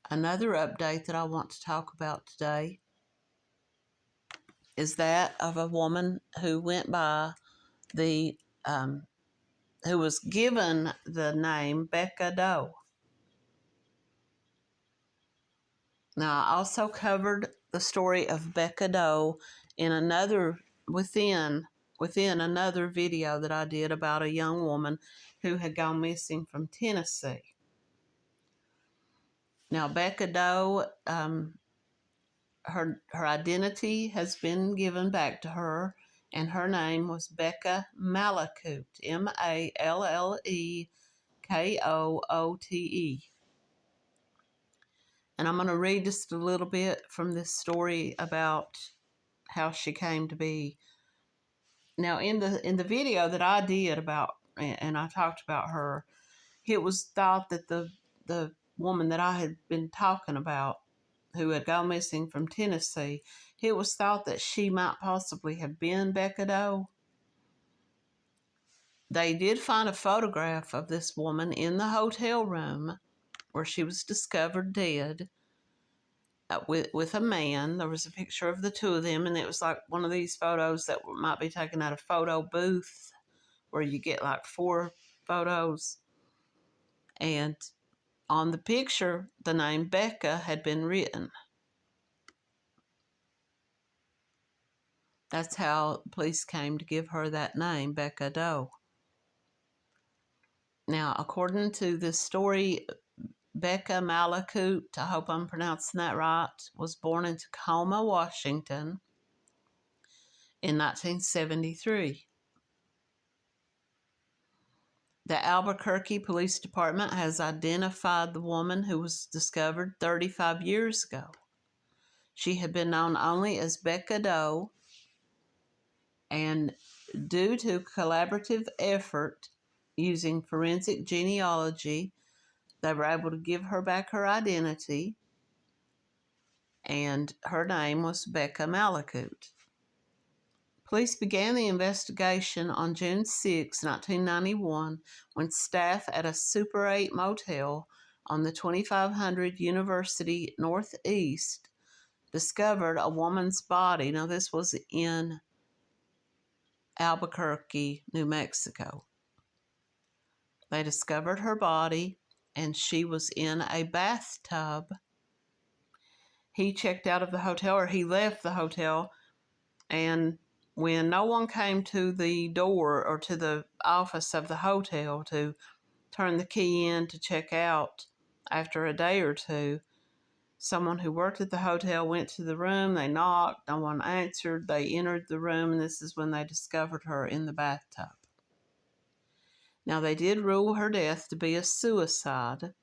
Another update that I want to talk about today is that of a woman who went by the, who was given the name Becca Doe. Now, I also covered the story of Becca Doe in another, within another video that I did about a young woman who had gone missing from Tennessee. Now, Becca Doe, her identity has been given back to her, and her name was Becca Mallekoot, Mallekooote. And I'm going to read just a little bit from this story about how she came to be. Now, in the video that I did about, and I talked about her, it was thought that the woman that I had been talking about, who had gone missing from Tennessee, it was thought that she might possibly have been Becca Doe. They did find a photograph of this woman in the hotel room where she was discovered dead with a man. There was a picture of the two of them, and it was like one of these photos that might be taken at a photo booth where you get like 4 photos. And on the picture, the name Becca had been written. That's how police came to give her that name, Becca Doe. Now, according to this story, Becca Mallekoot, I hope I'm pronouncing that right, was born in Tacoma, Washington in 1973. The Albuquerque Police Department has identified the woman who was discovered 35 years ago. She had been known only as Becca Doe, and due to collaborative effort using forensic genealogy, they were able to give her back her identity, and her name was Becca Mallekoot. Police began the investigation on June 6, 1991, when staff at a Super 8 motel on the 2500 University Northeast discovered a woman's body. Now, this was in Albuquerque, New Mexico. They discovered her body, and she was in a bathtub. He checked out of the hotel, or he left the hotel, and when no one came to the door or to the office of the hotel to turn the key in to check out after a day or two, someone who worked at the hotel went to the room. They knocked, no one answered. They entered the room, and this is when they discovered her in the bathtub. Now, they did rule her death to be a suicide.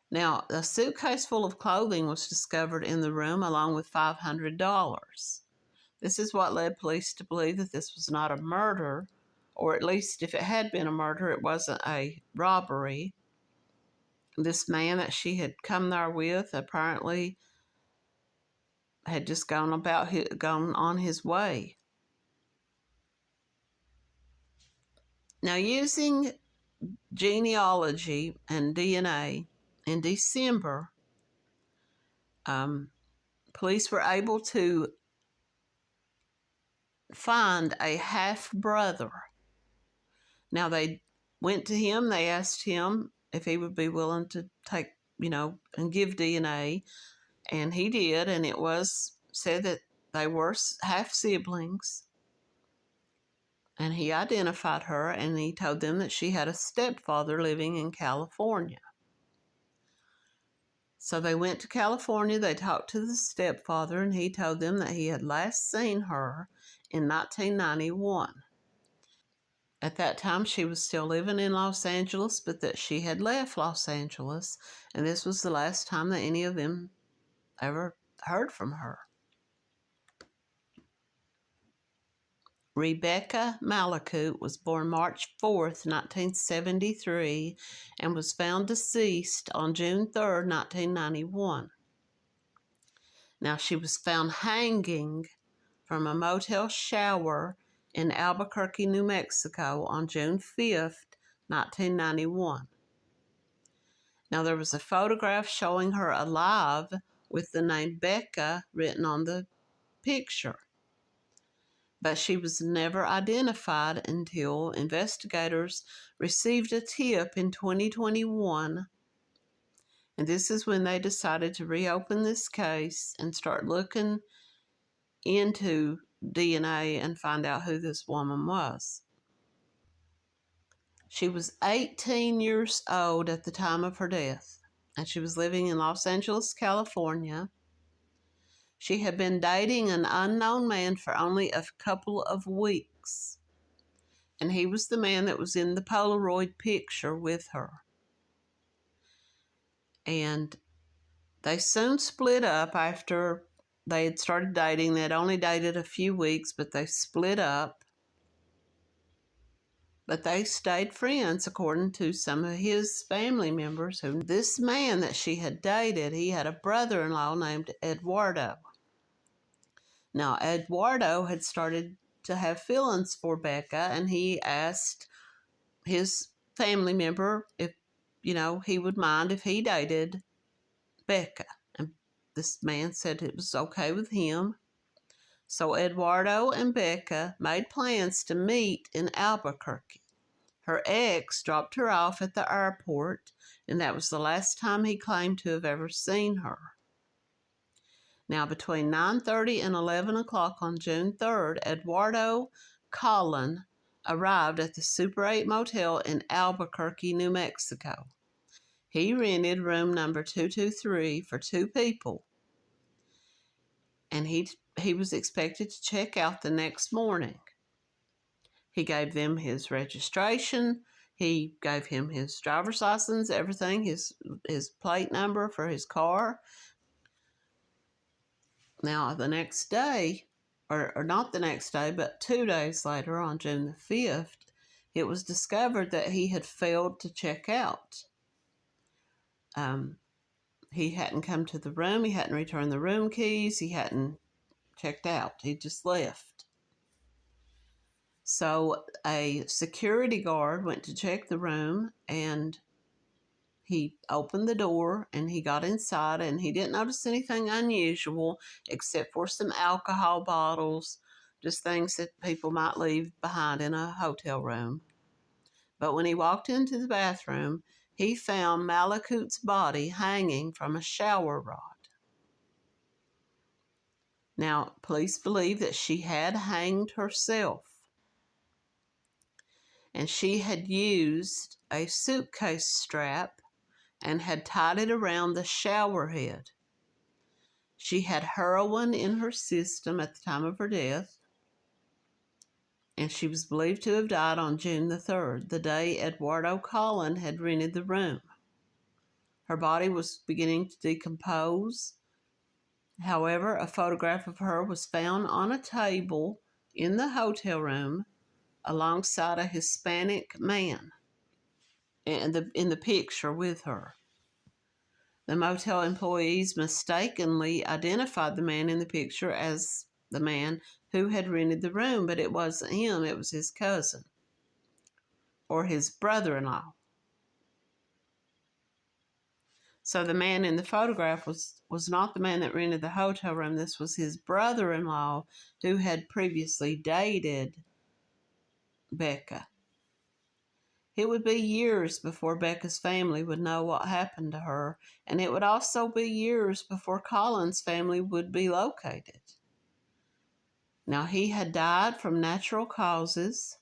Now, a suitcase full of clothing was discovered in the room along with $500. This is what led police to believe that this was not a murder, or at least if it had been a murder, it wasn't a robbery. This man that she had come there with apparently had just gone on his way. Now, using genealogy and DNA, in December, police were able to find a half-brother. Now, they went to him, they asked him if he would be willing to take, and give DNA, and he did, and it was said that they were half-siblings, and he identified her, and he told them that she had a stepfather living in California. So they went to California, they talked to the stepfather, and he told them that he had last seen her in 1991. At that time, she was still living in Los Angeles, but that she had left Los Angeles, and this was the last time that any of them ever heard from her. Rebecca Mallekoot was born March 4th, 1973, and was found deceased on June 3rd, 1991. Now, she was found hanging from a motel shower in Albuquerque, New Mexico on June 5th, 1991. Now, there was a photograph showing her alive with the name Becca written on the picture, but she was never identified until investigators received a tip in 2021, and this is when they decided to reopen this case and start looking into DNA and find out who this woman was. She was 18 years old at the time of her death, and she was living in Los Angeles, California. She had been dating an unknown man for only a couple of weeks, and he was the man that was in the Polaroid picture with her. And they soon split up after they had started dating. They had only dated a few weeks, but they split up. But they stayed friends, according to some of his family members. Who this man that she had dated, he had a brother-in-law named Eduardo. Now, Eduardo had started to have feelings for Becca, and he asked his family member if, he would mind if he dated Becca. And this man said it was okay with him. So Eduardo and Becca made plans to meet in Albuquerque. Her ex dropped her off at the airport, and that was the last time he claimed to have ever seen her. Now, between 9:30 and 11 o'clock on June 3rd, Eduardo Collin arrived at the Super 8 motel in Albuquerque, New Mexico. He rented room number 223 for 2 people, and he was expected to check out the next morning. He gave them his registration. He gave him his driver's license, everything, his plate number for his car. Now, the next day, or not the next day, but 2 days later, on June the 5th, it was discovered that he had failed to check out. He hadn't come to the room. He hadn't returned the room keys. He hadn't checked out. He just left. So a security guard went to check the room, and he opened the door and he got inside, and he didn't notice anything unusual except for some alcohol bottles, just things that people might leave behind in a hotel room. But when he walked into the bathroom, he found Malakut's body hanging from a shower rod. Now, police believe that she had hanged herself, and she had used a suitcase strap and had tied it around the shower head. She had heroin in her system at the time of her death, and she was believed to have died on June the 3rd, the day Eduardo Collin had rented the room. Her body was beginning to decompose. However, a photograph of her was found on a table in the hotel room alongside a Hispanic man in the picture with her. The motel employees mistakenly identified the man in the picture as the man who had rented the room, but it wasn't him. It was his cousin or his brother-in-law. So the man in the photograph was not the man that rented the hotel room. This was his brother-in-law who had previously dated Becca. It would be years before Becca's family would know what happened to her, and it would also be years before Colin's family would be located. Now, he had died from natural causes.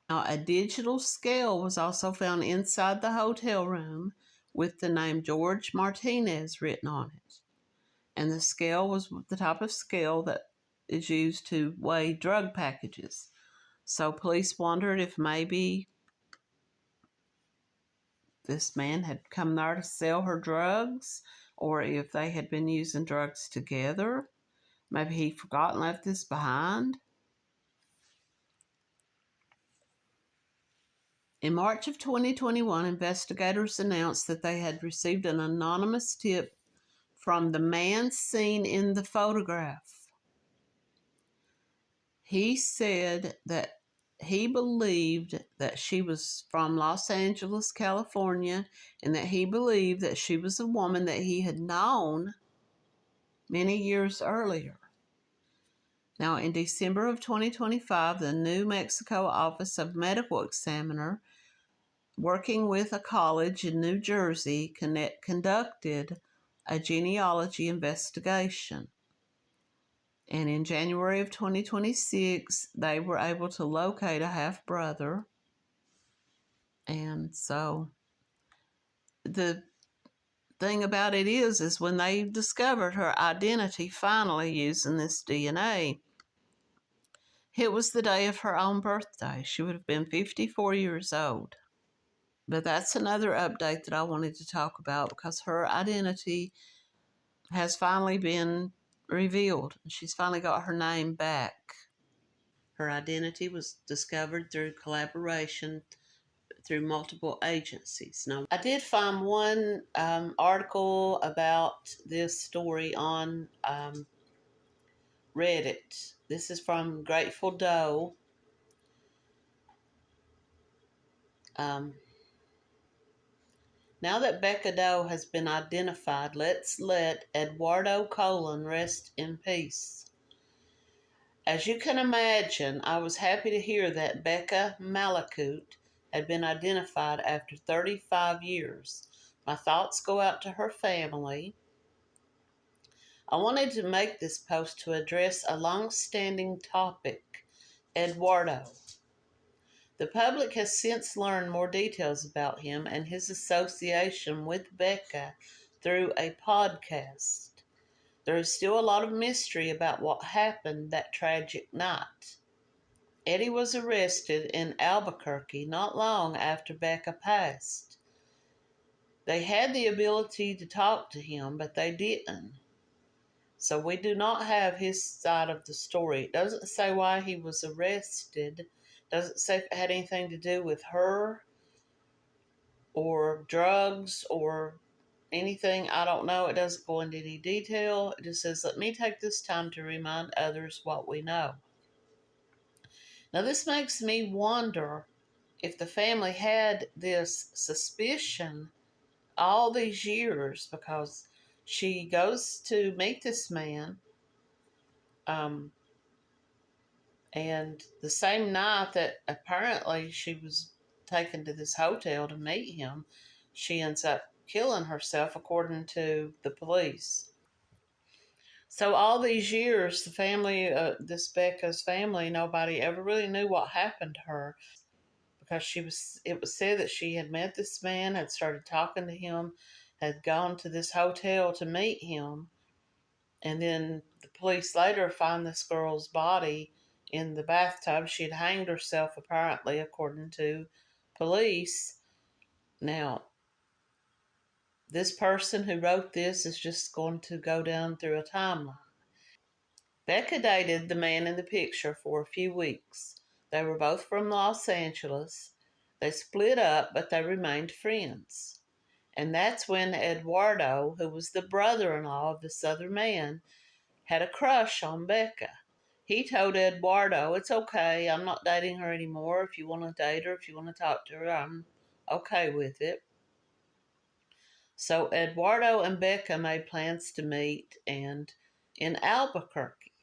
Now, a digital scale was also found inside the hotel room with the name George Martinez written on it. And the scale was the type of scale that is used to weigh drug packages. So police wondered if maybe this man had come there to sell her drugs, or if they had been using drugs together. Maybe he forgot and left this behind. In March of 2021, investigators announced that they had received an anonymous tip from the man seen in the photograph. He said that he believed that she was from Los Angeles, California, and that he believed that she was a woman that he had known many years earlier. Now, in December of 2025, the New Mexico Office of Medical Examiner, working with a college in New Jersey, conducted a genealogy investigation. And in January of 2026, they were able to locate a half-brother. And so the thing about it is when they discovered her identity finally using this DNA, it was the day of her own birthday. She would have been 54 years old. But that's another update that I wanted to talk about because her identity has finally been revealed. She's finally got her name back. Her identity was discovered through collaboration through multiple agencies. Now, I did find one article about this story on Reddit. This is from Grateful Doe. Now that Becca Doe has been identified, let's let Eduardo Colon rest in peace. As you can imagine, I was happy to hear that Becca Malakoot had been identified after 35 years. My thoughts go out to her family. I wanted to make this post to address a long-standing topic, Eduardo. The public has since learned more details about him and his association with Becca through a podcast. There is still a lot of mystery about what happened that tragic night. Eddie was arrested in Albuquerque not long after Becca passed. They had the ability to talk to him, but they didn't. So we do not have his side of the story. It doesn't say why he was arrested. Doesn't say if it had anything to do with her or drugs or anything. I don't know. It doesn't go into any detail. It just says, let me take this time to remind others what we know. Now, this makes me wonder if the family had this suspicion all these years because she goes to meet this man. And the same night that apparently she was taken to this hotel to meet him, she ends up killing herself, according to the police. So all these years, the family, this Becca's family, nobody ever really knew what happened to her because it was said that she had met this man, had started talking to him, had gone to this hotel to meet him, and then the police later find this girl's body in the bathtub. She had hanged herself, apparently, according to police. Now, this person who wrote this is just going to go down through a timeline. Becca dated the man in the picture for a few weeks. They were both from Los Angeles. They split up, but they remained friends. And that's when Eduardo, who was the brother-in-law of this other man, had a crush on Becca. He told Eduardo, it's okay, I'm not dating her anymore. If you want to date her, if you want to talk to her, I'm okay with it. So Eduardo and Becca made plans to meet, and in Albuquerque,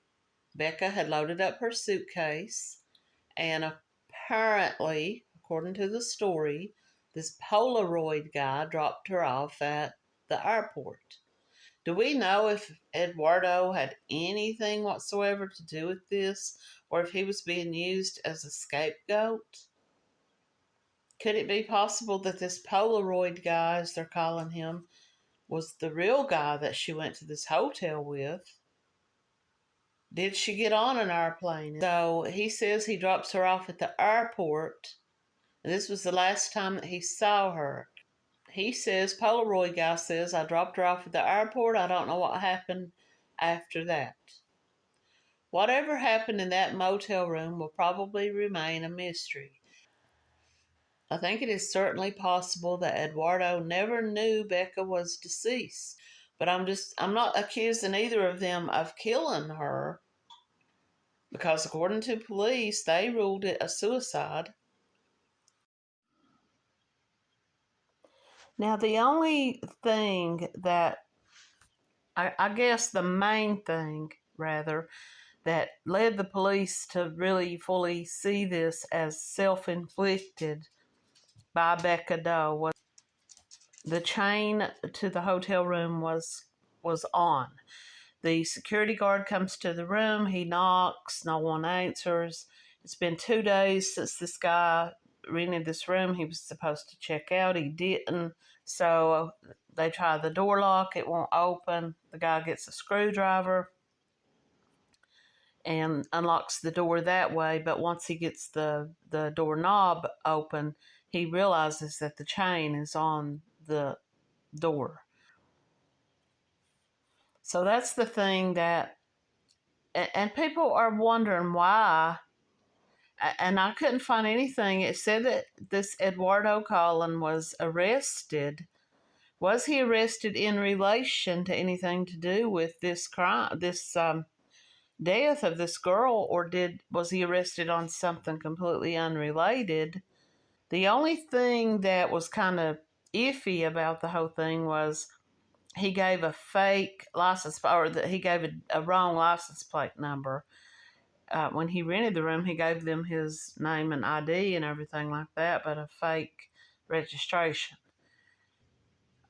Becca had loaded up her suitcase, and apparently, according to the story, this Polaroid guy dropped her off at the airport. Do we know if Eduardo had anything whatsoever to do with this, or if he was being used as a scapegoat? Could it be possible that this Polaroid guy, as they're calling him, was the real guy that she went to this hotel with? Did she get on an airplane? So he says he drops her off at the airport. This was the last time that he saw her. He says, Polaroid guy says, I dropped her off at the airport. I don't know what happened after that. Whatever happened in that motel room will probably remain a mystery. I think it is certainly possible that Eduardo never knew Becca was deceased. But I'm not accusing either of them of killing her. because according to police, they ruled it a suicide. Now, the only thing that, I guess the main thing, rather, that led the police to really fully see this as self-inflicted by Becca Doe was the chain to the hotel room was on. The security guard comes to the room. He knocks. No one answers. It's been 2 days since this guy rented this room. He was supposed to check out. He didn't. So they try the door lock. It won't open. The guy gets a screwdriver and unlocks the door that way. But once he gets the doorknob open, he realizes that the chain is on the door. So that's the thing that, and people are wondering why, and I couldn't find anything. It said that this Eduardo Collin was arrested. Was he arrested in relation to anything to do with this crime, this death of this girl, or was he arrested on something completely unrelated? The only thing that was kind of iffy about the whole thing was he gave a fake license, or that he gave a wrong license plate number. When he rented the room, he gave them his name and ID and everything like that, but a fake registration.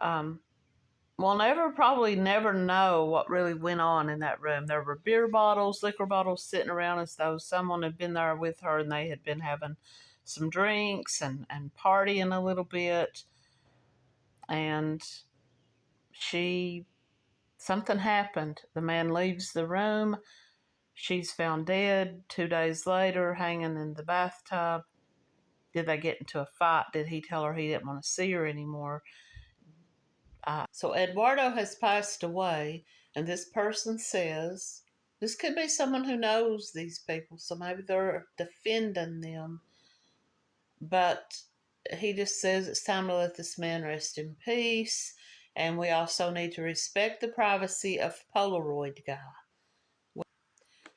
We'll probably never know what really went on in that room. There were beer bottles, liquor bottles sitting around as though someone had been there with her and they had been having some drinks and partying a little bit. And something happened. The man leaves the room. She's found dead 2 days later, hanging in the bathtub. Did they get into a fight? Did he tell her he didn't want to see her anymore? So Eduardo has passed away, and this person says this could be someone who knows these people, so maybe they're defending them. But he just says it's time to let this man rest in peace, and we also need to respect the privacy of Polaroid guy.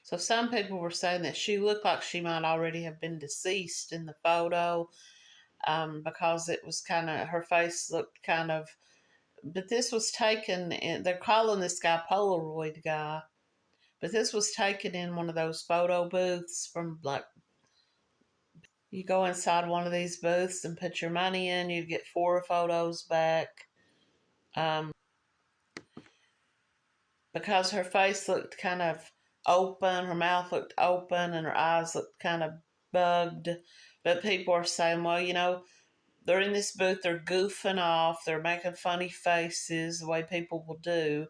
So some people were saying that she looked like she might already have been deceased in the photo, because it was her face looked kind of, but this was taken in, they're calling this guy Polaroid guy, but this was taken in one of those photo booths from, like, you go inside one of these booths and put your money in, you get 4 photos back. Because her face looked kind of open, her mouth looked open, and her eyes looked kind of bugged. But people are saying, well, they're in this booth, they're goofing off, they're making funny faces the way people will do.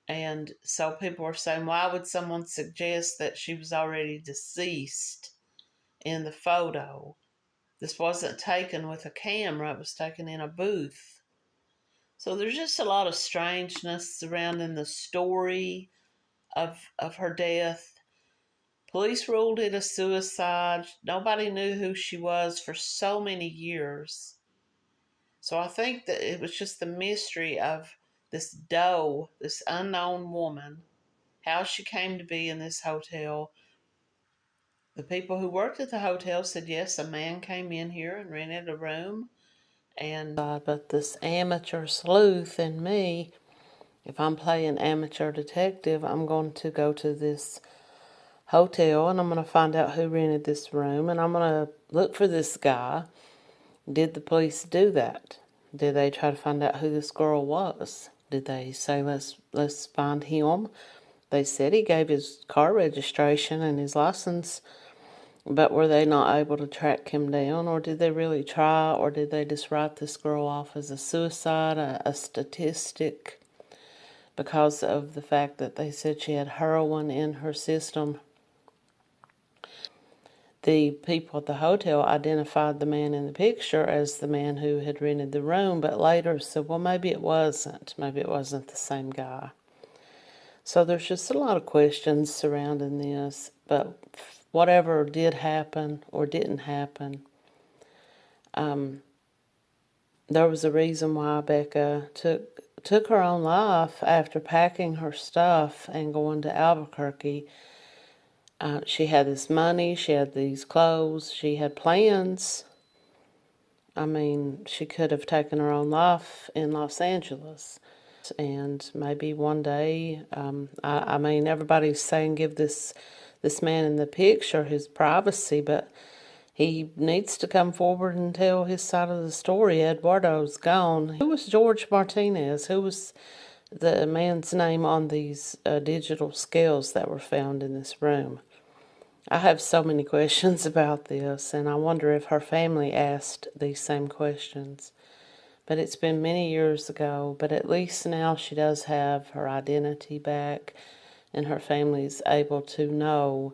And so people are saying, why would someone suggest that she was already deceased in the photo? This wasn't taken with a camera, it was taken in a booth. So there's just a lot of strangeness surrounding the story of her death. Police ruled it a suicide. Nobody knew who she was for so many years. So I think that it was just the mystery of this Doe, this unknown woman, how she came to be in this hotel. The people who worked at the hotel said, yes, a man came in here and rented a room. But this amateur sleuth in me, if I'm playing amateur detective, I'm going to go to this hotel and I'm going to find out who rented this room and I'm going to look for this guy. Did the police do that? Did they try to find out who this girl was? Did they say, let's find him? They said he gave his car registration and his license, but were they not able to track him down? Or did they really try? Or did they just write this girl off as a suicide, a statistic, because of the fact that they said she had heroin in her system? The people at the hotel identified the man in the picture as the man who had rented the room, but later said, well, maybe it wasn't. Maybe it wasn't the same guy. So there's just a lot of questions surrounding this, but whatever did happen or didn't happen, there was a reason why Becca took her own life after packing her stuff and going to Albuquerque. She had this money, she had these clothes, she had plans. I mean, she could have taken her own life in Los Angeles. And maybe one day, I mean, everybody's saying give this man in the picture his privacy, but he needs to come forward and tell his side of the story. Eduardo's gone. Who was George Martinez? Who was the man's name on these digital scales that were found in this room? I have so many questions about this, and I wonder if her family asked these same questions. But it's been many years ago, but at least now she does have her identity back, and her family's able to know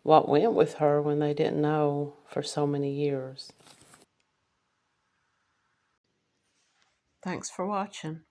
what went with her when they didn't know for so many years. Thanks for watching.